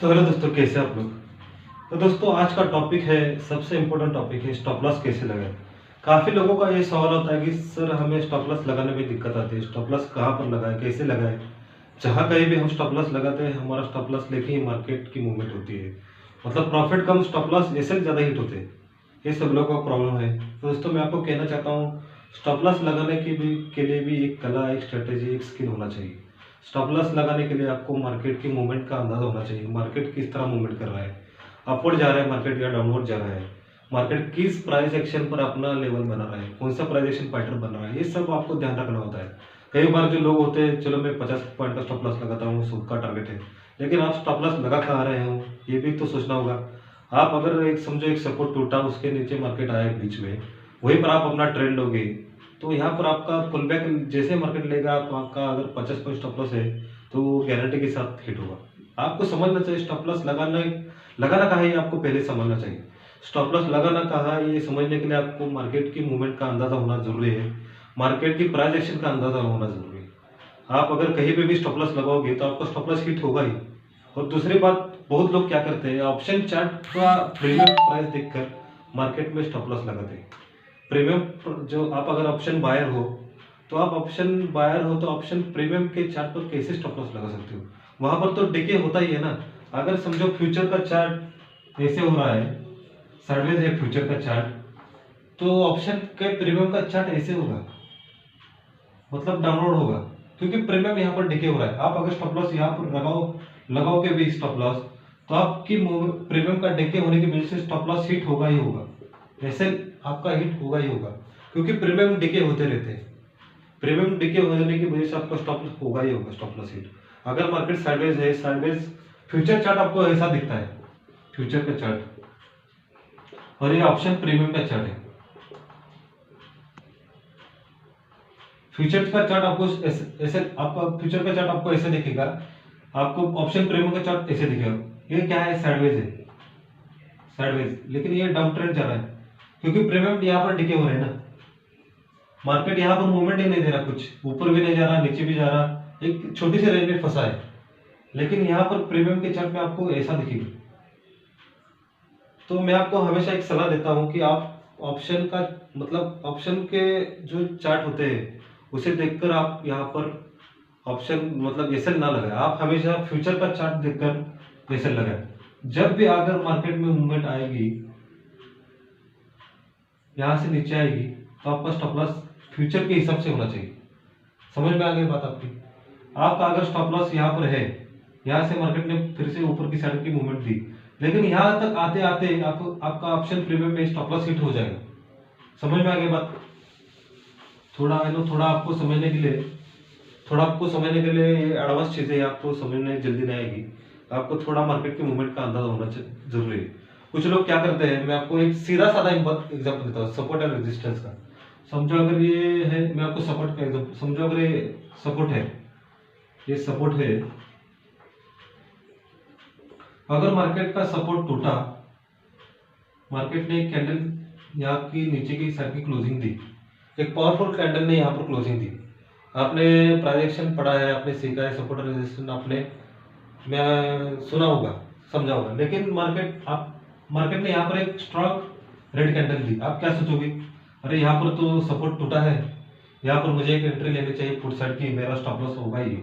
तो हेलो दोस्तों, कैसे आप लोग। तो दोस्तों, आज का टॉपिक है, सबसे इम्पोर्टेंट टॉपिक है, स्टॉप लॉस कैसे लगाएं। काफ़ी लोगों का ये सवाल होता है कि सर हमें स्टॉप लॉस लगाने में दिक्कत आती है, स्टॉप लॉस कहाँ पर लगाएं, कैसे लगाएं। जहाँ कहीं भी हम स्टॉप लॉस लगाते हैं, हमारा स्टॉप लॉस लेके ही मार्केट की मूवमेंट होती है। मतलब प्रॉफिट कम, स्टॉप लॉस ऐसे ज़्यादा हिट होते हैं। ये सब लोगों का प्रॉब्लम है। तो दोस्तों, मैं आपको कहना चाहता हूँ, स्टॉप लॉस लगाने के लिए भी एक कला, एक स्ट्रेटेजी, एक स्किल होना चाहिए। स्टॉप लॉस लगाने के लिए आपको मार्केट की मूवमेंट का अंदाजा होना चाहिए। मार्केट किस तरह मूवमेंट कर रहा है, अपवर्ड जा रहा है मार्केट या डाउनवर्ड जा रहा है, मार्केट किस प्राइस एक्शन पर अपना लेवल बना रहा है, कौन सा प्राइस एक्शन पैटर्न बन रहा है, ये सब आपको ध्यान रखना होता है। कई बार जो लोग होते हैं, चलो मैं 50 पॉइंट का स्टॉप लॉस लगाता हूँ, 100 का टारगेट है, लेकिन आप स्टॉप लॉस लगा कहाँ रहे हो, ये भी तो सोचना होगा। आप अगर एक समझो एक सपोर्ट टूटा, उसके नीचे मार्केट आया बीच में, वहीं पर आप अपना ट्रेंड लोगे, तो यहाँ पर आपका पुल बैक जैसे मार्केट लेगा, आपका अगर 50 पॉइंट स्टॉप लॉस है तो गारंटी के साथ हिट होगा। आपको समझना चाहिए स्टॉप लॉस लगाना कहाँ है, ये आपको पहले समझना चाहिए। स्टॉप लॉस लगाना कहाँ है, ये समझने के लिए आपको मार्केट की मूवमेंट का अंदाजा होना जरूरी है। मार्केट की प्राइस एक्शन का अंदाजा होना जरूरी है। आप अगर कहीं पे भी स्टॉप लॉस लगाओगे तो आपका स्टॉप लॉस हिट होगा ही। और दूसरी बात, बहुत लोग क्या करते हैं, ऑप्शन चार्ट का प्रीमियम प्राइस देखकर मार्केट में स्टॉप लॉस लगाते हैं। प्रीमियम जो आप अगर ऑप्शन बायर हो, तो आप ऑप्शन बायर हो तो ऑप्शन प्रीमियम के चार्ट पर कैसे स्टॉप लॉस लगा सकते हो। वहां पर तो डिके होता ही है ना। अगर समझो फ्यूचर का चार्ट ऐसे हो रहा है, साइडवेज है फ्यूचर का चार्ट, तो ऑप्शन के प्रीमियम का चार्ट ऐसे होगा, मतलब डाउनलोड होगा, क्योंकि प्रीमियम यहाँ पर डिके हो रहा है। आप अगर स्टॉप लॉस यहाँ पर लगाओगे भी स्टॉप लॉस, तो आपकी प्रीमियम का डिके होने की वजह से स्टॉप लॉस हिट होगा ही होगा। ऐसे आपका हिट होगा ही होगा, क्योंकि प्रीमियम डिके होते रहते हैं। प्रीमियम डिके होने की वजह से आपका स्टॉप लॉस होगा ही होगा, स्टॉप लॉस हिट। अगर मार्केट साइडवेज है, साइडवेज फ्यूचर चार्ट आपको ऐसा दिखता है, फ्यूचर का चार्ट, और ये ऑप्शन प्रीमियम का चार्ट है। फ्यूचर का चार्ट आपको ऐसे आपका फ्यूचर का चार्ट आपको ऐसे दिखेगा, आपको ऑप्शन प्रीमियम का चार्ट ऐसे दिखेगा। ये क्या है, साइडवेज है, साइडवेज, लेकिन ये डाउन ट्रेंड जा रहा है, क्योंकि प्रीमियम यहाँ पर डिके हो रहे हैं ना। मार्केट यहाँ पर मूवमेंट ही नहीं दे रहा, कुछ ऊपर भी नहीं जा रहा, नीचे भी जा रहा, एक छोटी सी रेंज में फंसा है। लेकिन यहाँ पर प्रीमियम के चार्ट में आपको ऐसा दिखेगा। तो मैं आपको हमेशा एक सलाह देता हूँ कि आप ऑप्शन का मतलब ऑप्शन के जो चार्ट होते हैं उसे देखकर आप यहाँ पर ऑप्शन मतलब एसएल ना लगाए। आप हमेशा फ्यूचर का चार्ट देखकर एसएल लगाए। जब भी अगर मार्केट में मूवमेंट आएगी, यहाँ से नीचे आएगी, तो आपका स्टॉप लॉस फ्यूचर के हिसाब से होना चाहिए। समझ में आ गई बात आपकी। आपका अगर स्टॉप लॉस यहाँ पर है, यहाँ से मार्केट ने फिर से ऊपर की साइड की मूवमेंट दी, लेकिन यहाँ तक आते आते आपका ऑप्शन प्रीमियम में स्टॉप लॉस हिट हो जाएगा। समझ में आ गई बात। थोड़ा आपको समझने के लिए ये एडवांस चीजें आपको समझने जल्दी नहीं आएगी। आपको थोड़ा मार्केट के मूवमेंट का अंदाजा होना जरूरी है। कुछ लोग क्या करते हैं, मैं आपको एक सीधा साधा एग्जांपल देता हूँ, सपोर्ट एंड रेजिस्टेंस का। समझो अगर ये है, मैं आपको सपोर्ट का एग्जांपल, समझो अगर ये सपोर्ट है, ये सपोर्ट है, अगर मार्केट का सपोर्ट टूटा, मार्केट ने एक कैंडल यहाँ की नीचे की साइड की क्लोजिंग दी, एक पावरफुल कैंडल ने यहाँ पर क्लोजिंग दी। आपने प्राइजेक्शन पढ़ा है, आपने सीखा है, सपोर्ट और रेजिस्टेंस आपने मैं सुना होगा, समझा होगा। लेकिन मार्केट ने यहाँ पर एक स्ट्रॉन्ग रेड कैंडल दी, आप क्या सोचोगे, अरे यहाँ पर तो सपोर्ट टूटा है, यहाँ पर मुझे एक एंट्री लेनी चाहिए पुट साइड की, मेरा स्टॉप लॉस होगा ही।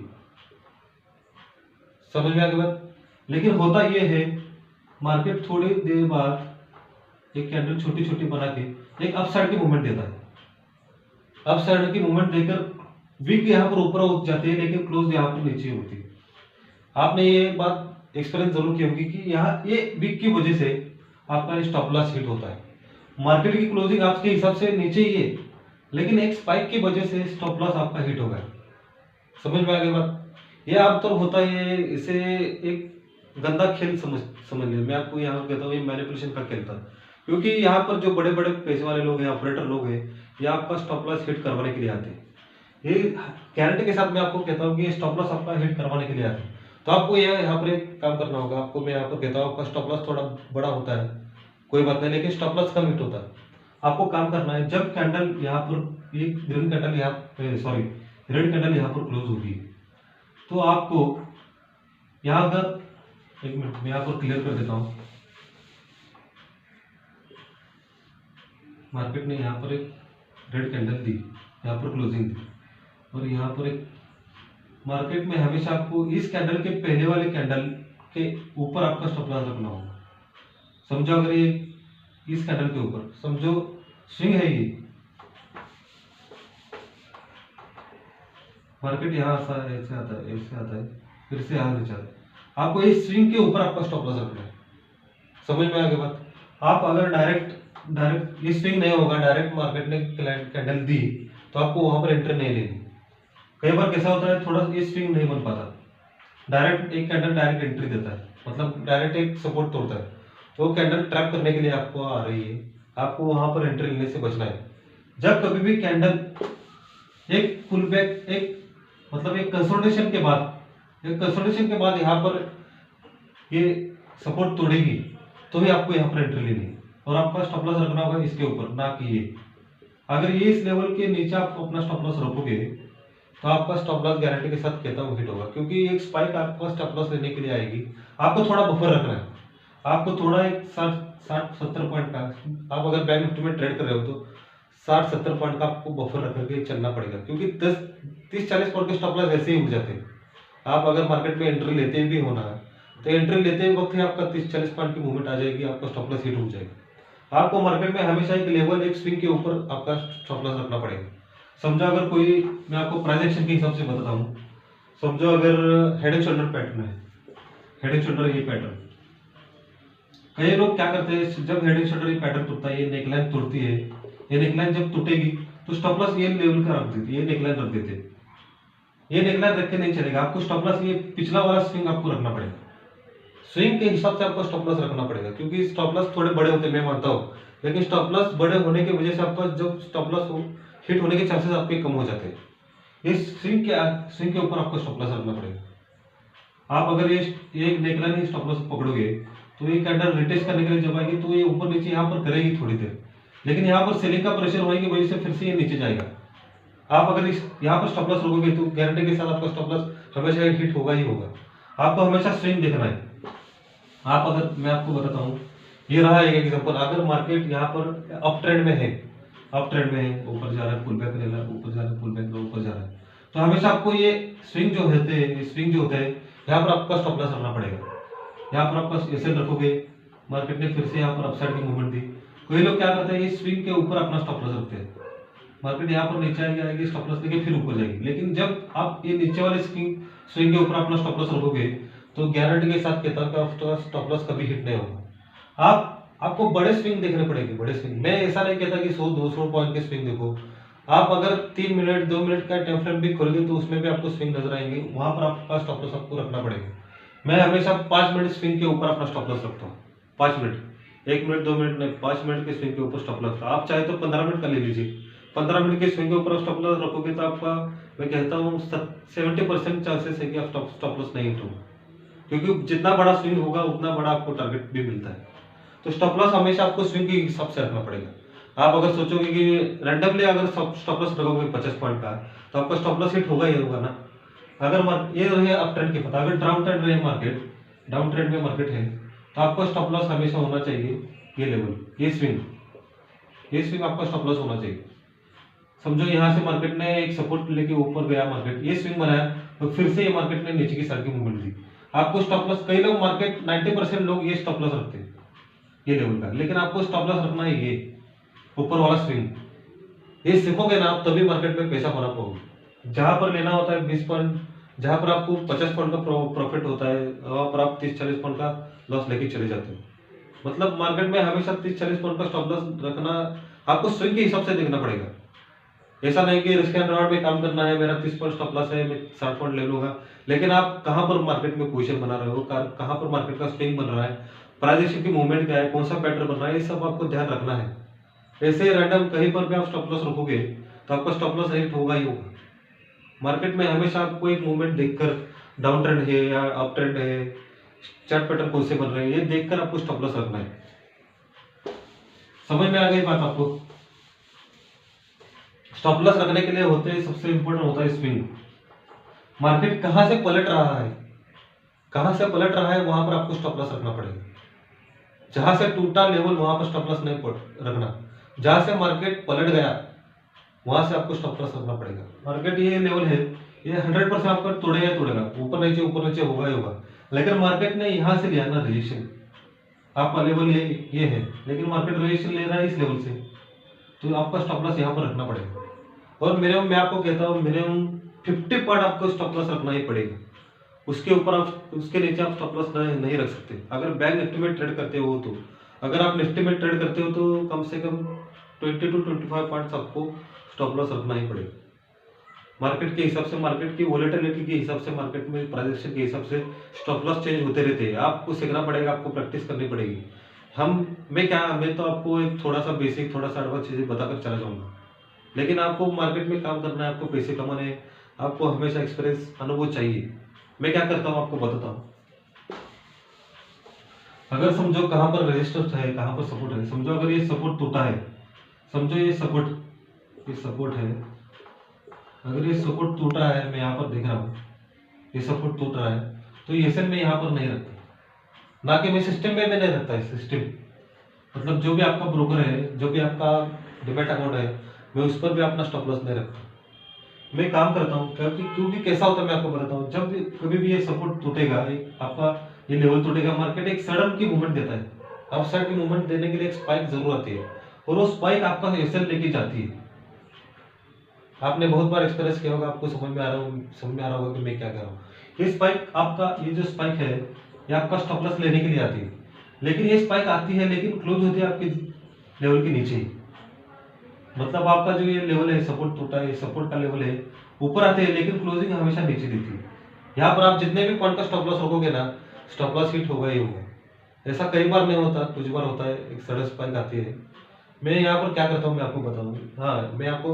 समझ में आ गई बात। लेकिन होता ये है, मार्केट थोड़ी देर बाद एक कैंडल छोटी छोटी बना के एक अपसाइड की मूवमेंट देता है। अपसाइड की मूवमेंट देकर विक यहाँ पर ऊपर उठ जाती है, लेकिन क्लोज यहाँ पर नीचे होती है। आपने ये बात एक्सपीरियंस जरूर की होगी कि यहाँ ये विक की वजह से आपका स्टॉप लॉस हिट होता है। मार्केट की क्लोजिंग आपके हिसाब से नीचे ही है, लेकिन एक स्पाइक की वजह से स्टॉप लॉस आपका हिट होगा। समझ में आ गई बात। ये आमतौर होता है, इसे एक गंदा खेल समझ लिया। मैं आपको यहाँ कहता हूँ, ये मैनिपुलेशन का खेल था, क्योंकि यहाँ पर जो बड़े बड़े पैसे वाले लोग हैं, ऑपरेटर लोग हैं, ये आपका स्टॉप लॉस हिट करवाने के लिए आते हैं। ये गारंटी के साथ मैं आपको कहता हूँ कि स्टॉप लॉस आपका हिट करवाने के लिए आते हैं। तो आपको ये यहाँ पर एक काम करना होगा। आपको मैं यहाँ पर कहता हूँ, आपका स्टॉप लॉस थोड़ा बड़ा होता है, कोई बात नहीं, लेकिन स्टॉप लॉस कम हिट होता है। आपको काम करना है, जब कैंडल यहाँ पर ये ग्रीन कैंडल यहाँ सॉरी रेड कैंडल यहाँ पर क्लोज होगी, तो आपको यहाँ अगर एक मिनट मैं यहाँ पर क्लियर कर देता हूँ। मार्केट ने यहाँ पर एक रेड कैंडल दी, यहाँ पर क्लोजिंग दी, और यहाँ पर एक मार्केट में हमेशा आपको इस कैंडल के पहले वाले कैंडल के ऊपर आपका स्टॉप लॉस रखना होगा। समझो अगर ये इस कैंडल के ऊपर, समझो स्विंग है ये, मार्केट यहाँ ऐसे आता है, ऐसे आता है, फिर से यहाँ नीचे आता है, आपको इस स्विंग के ऊपर आपका स्टॉप लॉस रखना है। समझ में आ गई बात? आप अगर डायरेक्ट ये स्विंग नहीं होगा, डायरेक्ट मार्केट ने कैंडल दी तो आपको वहां पर एंट्री नहीं लेनी। कई बार कैसा होता है, थोड़ा ये स्विंग नहीं बन पाता, डायरेक्ट एक कैंडल डायरेक्ट एंट्री देता है, मतलब डायरेक्ट एक सपोर्ट तोड़ता है, तो वो कैंडल ट्रैप करने के लिए आपको आ रही है, आपको वहां पर एंट्री लेने से बचना है। जब कभी भी कैंडल एक पुल बैक, एक मतलब एक कंसोलिडेशन के बाद यहाँ पर ये सपोर्ट तोड़ेगी, तो ही आपको यहाँ पर एंट्री लेनी है, और आपका स्टॉप लॉस रखना होगा इसके ऊपर, ना कि ये। अगर ये इस लेवल के नीचे आप अपना स्टॉप लॉस रखोगे तो आपका स्टॉप लॉस गारंटी के साथ कहता हूँ हिट होगा, क्योंकि एक स्पाइक आपको स्टॉप लॉस लेने के लिए आएगी, आपको थोड़ा बफर रखना है, आपको थोड़ा एक 60-70 पॉइंट का, आप अगर बैंक निफ्टी में ट्रेड कर रहे हो तो 60-70 पॉइंट का आपको बफर रख करके चलना पड़ेगा, क्योंकि 30-40 पॉइंट के स्टॉप लॉस ऐसे ही हो जाते हैं। आप अगर मार्केट में एंट्री लेते भी होना है तो एंट्री लेते वक्त ही आपका 30-40 पॉइंट की मूवमेंट आ जाएगी, आपका स्टॉप लॉस हिट हो जाएगा। आपको मार्केट में हमेशा एक लेवल, एक स्विंग के ऊपर आपका स्टॉप लॉस रखना पड़ेगा। समझो अगर कोई, मैं आपको प्राइस एक्शन के हिसाब से बताता हूँ, समझो अगर हेड एंड शोल्डर पैटर्न है, हेड एंड शोल्डर ये पैटर्न, कई लोग क्या करते हैं, जब हेड एंड शोल्डर ये पैटर्न टूटता है, ये नेकलाइन टूटती है, ये नेकलाइन जब टूटेगी तो स्टॉप लॉस ये लेवल का रख देते, ये नेकलाइन रख देते, ये नेकलाइन रख के नहीं चलेगा, आपको स्टॉप लॉस ये पिछला वाला स्विंग आपको रखना पड़ेगा, स्विंग के हिसाब से आपको स्टॉप लॉस रखना पड़ेगा, क्योंकि स्टॉप लॉस थोड़े बड़े होते हैं, मैं मानता हूँ, लेकिन स्टॉप लॉस बड़े होने की वजह से आपका जब स्टॉप लॉस हिट होने के चांसेस आपके कम हो जाते हैं। इस स्विंग के ऊपर आपको स्टॉप लॉस रखना पड़ेगा। आप अगर ये नेकलाइन ही स्टॉप लॉस पकड़ोगे तो ये कैंडल रिटेस्ट करने के लिए जब आएगी तो ये ऊपर नीचे यहाँ पर करेगी थोड़ी देर, लेकिन यहाँ पर सेलिंग का प्रेशर होने की वजह से फिर से ये नीचे जाएगा। आप अगर यहाँ पर स्टॉप लॉस रोकोगे तो गारंटी के साथ आपका स्टॉप लॉस हमेशा हिट होगा ही होगा। आपको हमेशा स्विंग देखना है। आप अगर, मैं आपको बताता हूँ, ये रहा एक एग्जांपल, अगर मार्केट यहाँ पर अप ट्रेंड में है, ऊपर जा रहा है, पुल बैक ले रहा है, ऊपर जा रहा है, पुल बैक ऊपर जा रहा है, तो हमेशा आपको ये स्विंग जो होते हैं यहाँ पर आपका स्टॉप लॉस रखना पड़ेगा। यहाँ पर आपका ऐसे रखोगे, मार्केट ने फिर से यहाँ पर अपसाइड की मूवमेंट दी, कोई लोग क्या करते हैं, इस स्विंग के ऊपर अपना स्टॉप लॉस रखते हैं, मार्केट यहाँ पर नीचे आएगी, स्टॉप लॉस लेके फिर ऊपर जाएगी, लेकिन जब आप ये नीचे वाले स्विंग के ऊपर अपना स्टॉप लॉस रखोगे तो गारंटी के साथ कहता हूं कि आपका स्टॉप लॉस कभी हिट नहीं होगा। आपको बड़े स्विंग देखने पड़ेंगे, बड़े स्विंग। मैं ऐसा नहीं कहता कि 100-200 पॉइंट के स्विंग देखो, आप अगर 3 मिनट 2 मिनट का टाइम फ्रेम भी खोलोगे तो उसमें भी आपको स्विंग नजर आएंगे, वहां पर आपका स्टॉप लॉस आपको रखना पड़ेगा। मैं हमेशा 5 मिनट स्विंग के ऊपर अपना स्टॉप लॉस रखता हूँ, 5 मिनट, 1 मिनट 2 मिनट नहीं, 5 मिनट के स्विंग के ऊपर स्टॉप लॉस। आप चाहे तो 15 मिनट का ले लीजिए, 15 मिनट के स्विंग के ऊपर स्टॉप लॉस रखोगे तो आपका, मैं कहता हूँ 70% चांसेस है कि आप स्टॉप लॉस नहीं हिट होगा, क्योंकि जितना बड़ा स्विंग होगा उतना बड़ा आपको टारगेट भी मिलता है। तो स्टॉप लॉस हमेशा आपको स्विंग के हिसाब से रखना पड़ेगा। आप अगर सोचोगे कि रैंडमली अगर स्टॉप लॉस रखोगे 50 पॉइंट का तो आपका स्टॉप लॉस हिट होगा ही होगा ना। अगर ये रहे अप ट्रेंड के पता, अगर डाउन ट्रेंड रहे मार्केट, डाउन ट्रेंड में मार्केट है, तो आपका स्टॉप लॉस हमेशा होना चाहिए ये लेवल, ये स्विंग आपका स्टॉप लॉस होना चाहिए। समझो यहाँ से मार्केट ने एक सपोर्ट लेके ऊपर गया, मार्केट ये स्विंग बनाया तो फिर से ये मार्केट ने नीचे की साइड की मूवमेंट दी, आपको स्टॉप लॉस, कई लोग मार्केट 90% लोग ये स्टॉप लॉस रखते हैं ये लेवल का, लेकिन आपको स्टॉप लॉस रखना है ये ऊपर वाला स्विंग। ये सीखोगे ना आप तभी मार्केट में पैसा बना पाओगे। जहां पर लेना होता है 20 पॉइंट, जहां पर आपको 50 पॉइंट का प्रॉफिट होता है, वहां पर आप 30-40 पॉइंट का लॉस लेके चले जाते हो। मतलब मार्केट में हमेशा 30-40 पॉइंट का स्टॉप लॉस रखना, आपको स्विंग के हिसाब से देखना पड़ेगा। ऐसा नहीं कि रिस्क एंड रिवॉर्ड में काम करना है, मेरा 30 पॉइंट स्टॉप लॉस है, मैं 60 पॉइंट ले लूंगा, लेकिन आप कहां पर मार्केट में पोजीशन बना रहे हो, कहां पर मार्केट का स्विंग बन रहा है, प्राइस एक्शन की मूवमेंट क्या है, कौन सा पैटर्न बन रहा है, ये सब आपको ध्यान रखना है। ऐसे रैंडम कहीं पर भी आप स्टॉप लॉस रखोगे तो आपका स्टॉप लॉस हिट होगा ही होगा। मार्केट में हमेशा आपको एक मूवमेंट देखकर, डाउन ट्रेंड है या अप ट्रेंड है, चार्ट पैटर्न कौन से बन रहे हैं, ये देखकर आपको स्टॉप लॉस रखना है। समझ में आ गई बात आपको? स्टॉप लॉस रखने के लिए होते हैं, सबसे इंपॉर्टेंट होता है स्विंग। मार्केट कहां से पलट रहा है, कहाँ से पलट रहा है वहां पर आपको स्टॉप लॉस रखना पड़ेगा। जहां से टूटा लेवल वहां पर स्टॉप लॉस नहीं रखना। जहां से मार्केट पलट गया वहां से आपको स्टॉप लॉस रखना पड़ेगा। मार्केट ये लेवल है, ये 100% आपका तोड़ेगा ही तोड़ेगा, ऊपर नीचे होगा ही होगा। लेकिन मार्केट ने यहाँ से लिया ना रिएक्शन, आपका लेवल ये है, लेकिन मार्केट रिएक्शन ले रहा है इस लेवल से, तो आपका स्टॉप लॉस यहाँ पर रखना पड़ेगा। और मैं आपको कहता हूँ मिनिमम 50 पॉइंट आपको स्टॉप लॉस रखना ही पड़ेगा। उसके ऊपर आप, उसके नीचे आप स्टॉप लॉस नहीं रख सकते। अगर बैंक निफ्टी में ट्रेड करते हो तो, अगर आप निफ्टी में ट्रेड करते हो तो कम से कम 20 to 25 पॉइंट्स आपको स्टॉप लॉस रखना ही पड़ेगा। मार्केट के हिसाब से, मार्केट की वोलेटिलिटी के हिसाब से, मार्केट में प्राइस के हिसाब से स्टॉप लॉस चेंज होते रहते हैं। आपको सीखना पड़ेगा, आपको प्रैक्टिस करनी पड़ेगी। मैं तो आपको एक थोड़ा सा बेसिक, थोड़ा सा एडवांस चीजें बताकर चला जाऊंगा, लेकिन आपको मार्केट में काम करना है, आपको पैसे कमाने हैं, आपको हमेशा एक्सपीरियंस, अनुभव चाहिए। मैं क्या करता हूँ आपको बताता हूँ। अगर समझो कहाँ पर रेजिस्टेंस है, कहाँ पर सपोर्ट है, समझो अगर ये सपोर्ट टूटा है, समझो ये सपोर्ट है, अगर ये सपोर्ट टूटा है, मैं यहाँ पर देख रहा हूँ ये सपोर्ट टूट रहा है, तो ये मैं यहाँ पर नहीं रखता, ना कि मैं सिस्टम में नहीं रखता है। सिस्टम मतलब जो भी आपका ब्रोकर है, जो भी आपका डिमेट अकाउंट है, मैं उस पर भी अपना स्टॉप लॉस नहीं रखता। मैं काम करता हूँ क्योंकि कैसा होता है मैं आपको बताता हूँ। जब कभी भी ये सपोर्ट टूटेगा, आपका ये लेवल टूटेगा, मार्केट एक सडन की मूवमेंट देता है। अपसाइड की मूवमेंट देने के लिए एक स्पाइक जरूर आती है, और वो स्पाइक आपका एसएल लेके जाती है। आपने बहुत बार एक्सपीरियंस किया होगा, आपको समझ में आ रहा होगा कि मैं क्या कह रहा हूँ। ये स्पाइक आपका, ये जो स्पाइक है, ये आपका स्टॉप लॉस लेने के लिए आती है, लेकिन ये स्पाइक आती है लेकिन क्लोज होती है आपके लेवल के नीचे ही। मतलब आपका जो ये लेवल है, सपोर्ट टूटा है, सपोर्ट का लेवल है, ऊपर आते हैं लेकिन क्लोजिंग हमेशा नीचे देती है। यहाँ पर आप जितने भी पॉइंट का स्टॉप लॉस रखोगे ना, स्टॉप लॉस हिट होगा ही होगा। ऐसा कई बार नहीं होता, कुछ बार होता है, एक सडन स्पाइक आती है। मैं यहाँ पर क्या करता हूँ मैं आपको बताऊँ। हाँ, मैं आपको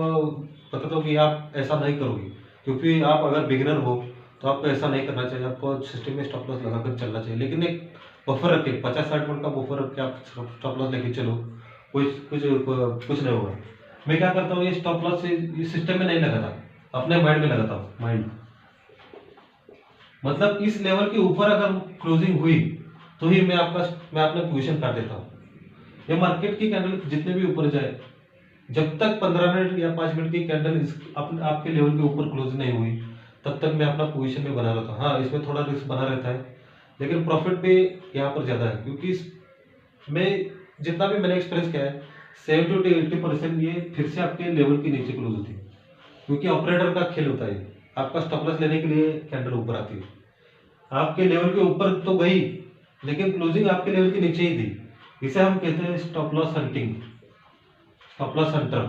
बताता हूँ कि आप ऐसा नहीं करोगे, क्योंकि आप अगर बिगिनर हो तो आपको ऐसा नहीं करना चाहिए। आपको सिस्टम में स्टॉप लॉस लगाकर चलना चाहिए, लेकिन एक बफर रख के, 50-60 पॉइंट का बफर रख के आप स्टॉप लॉस लेके चलो, कुछ नहीं होगा। मैं क्या करता हूँ, ये स्टॉप लॉस सिस्टम में नहीं लगाता, अपने माइंड में लगाता हूँ। माइंड मतलब इस लेवल के ऊपर अगर क्लोजिंग हुई तो ही मैं अपना पोजीशन काट देता हूँ। ये मार्केट की कैंडल जितने भी ऊपर जाए, जब तक 15 मिनट या 5 मिनट की कैंडल आपके लेवल के ऊपर क्लोज नहीं हुई, तब तक मैं अपना पोजीशन में बना रहता हूँ। हाँ, इसमें थोड़ा रिस्क बना रहता है, लेकिन प्रॉफिट भी यहाँ पर ज्यादा है, क्योंकि मैं जितना भी मैंने एक्सपीरियंस किया है, 70 to 80% ये फिर से आपके लेवल के नीचे क्लोज होती है, क्योंकि ऑपरेटर का खेल होता है। आपका स्टॉप लॉस लेने के लिए कैंडल ऊपर आती है, आपके लेवल के ऊपर तो गई लेकिन क्लोजिंग आपके लेवल के नीचे ही थी। इसे हम कहते हैं stop loss hunting, stop loss Hunter.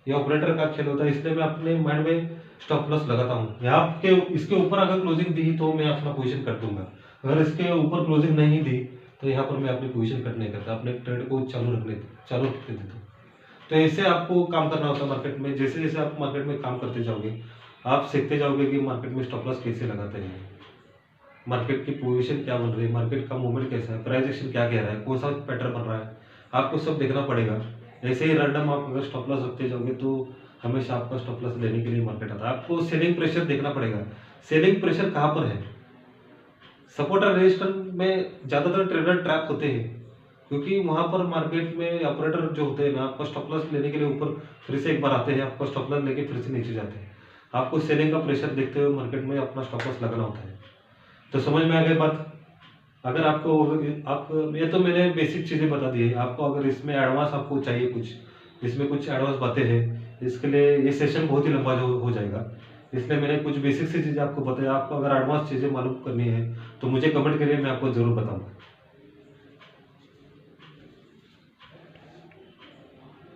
ये ऑपरेटर का खेल होता है, इसलिए मैं अपने माइंड में स्टॉप लॉस लगाता हूँ। यहाँ के इसके ऊपर अगर क्लोजिंग दी तो मैं अपना पोजीशन कट दूंगा, अगर इसके ऊपर क्लोजिंग नहीं दी तो यहाँ पर मैं अपनी पोजीशन कट नहीं करता, अपने ट्रेड को चालू रखने देता हूँ। तो ऐसे आपको काम करना होता है मार्केट में। जैसे जैसे आप मार्केट में काम करते जाओगे, आप सीखते जाओगे कि मार्केट में स्टॉप लॉस कैसे लगाते हैं, मार्केट की पोजीशन क्या बन रही है, मार्केट का मूवमेंट कैसा है, प्राइस एक्शन क्या कह रहा है, कौन सा पैटर्न बन रहा है, आपको सब देखना पड़ेगा। ऐसे ही रैंडम आप अगर स्टॉप लॉस रखते जाओगे तो हमेशा आपका स्टॉप लॉस लेने के लिए मार्केट आता है। आपको सेलिंग प्रेशर देखना पड़ेगा, सेलिंग प्रेशर कहाँ पर है। सपोर्ट और रेजिस्टेंस में ज्यादातर ट्रेडर ट्रैप होते हैं, क्योंकि वहां पर मार्केट में ऑपरेटर जो होते हैं ना, आपका स्टॉप लॉस लेने के लिए ऊपर फिर से एक बार आते हैं, आपका स्टॉप लॉस लेके फिर से नीचे जाते हैं। आपको सेलिंग का प्रेशर देखते हुए मार्केट में अपना स्टॉप लॉस लगाना होता है। तो समझ में आ गई बात। अगर आपको ये तो मैंने बेसिक चीजें बता दी है, आपको अगर इसमें एडवांस आपको चाहिए कुछ, इसमें कुछ एडवांस बातें हैं, इसके लिए ये सेशन बहुत ही लंबा हो जाएगा, इसलिए मैंने कुछ बेसिक सी चीजें आपको बताया। आपको अगर एडवांस चीजें मालूम करनी है तो मुझे कमेंट करिए, मैं आपको जरूर बताऊंगा।